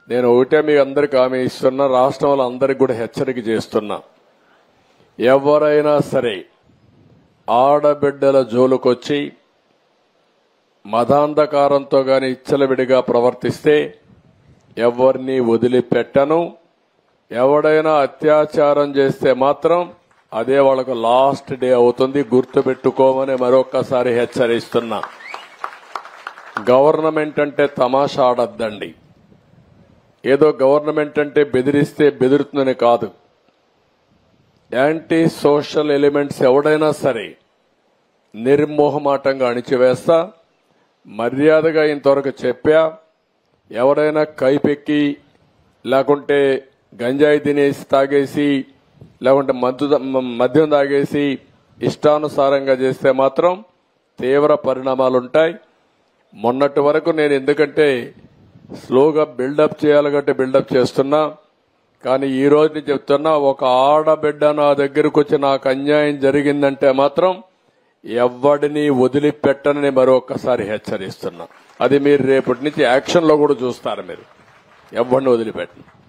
నేను ఒకటే మీ అందరికి హామీ ఇస్తున్నా, రాష్ట్రంలో అందరికి కూడా హెచ్చరిక చేస్తున్నా. ఎవరైనా సరే ఆడబిడ్డల జోలుకొచ్చి మదాంధకారంతో గాని ఇచ్చలవిడిగా ప్రవర్తిస్తే ఎవరిని వదిలిపెట్టను. ఎవడైనా అత్యాచారం చేస్తే మాత్రం అదే వాళ్ళకు లాస్ట్ డే అవుతుంది, గుర్తుపెట్టుకోమని మరొక్కసారి హెచ్చరిస్తున్నా. గవర్నమెంట్ అంటే తమాషా ఆడద్దండి. ఏదో గవర్నమెంట్ అంటే బెదిరిస్తే బెదురుతుందని కాదు. యాంటీ సోషల్ ఎలిమెంట్స్ ఎవడైనా సరే నిర్మోహమాటంగా అణిచివేస్తా. మర్యాదగా ఇంతవరకు చెప్పా. ఎవరైనా కైపెక్కి లేకుంటే గంజాయి తినేసి తాగేసి లేకుంటే మద్యం తాగేసి ఇష్టానుసారంగా చేస్తే మాత్రం తీవ్ర పరిణామాలుంటాయి. మొన్నటి వరకు నేను ఎందుకంటే స్లోగా బిల్డప్ చేయాలి కాబట్టి బిల్డప్ చేస్తున్నా. కానీ ఈ రోజు చెప్తున్నా, ఒక ఆడబిడ్డ నా దగ్గరకు వచ్చి నాకు అన్యాయం జరిగిందంటే మాత్రం ఎవడిని వదిలిపెట్టనని మరొకసారి హెచ్చరిస్తున్నా. అది మీరు రేపటి నుంచి యాక్షన్ లో కూడా చూస్తారు. మీరు ఎవరిని వదిలిపెట్టను.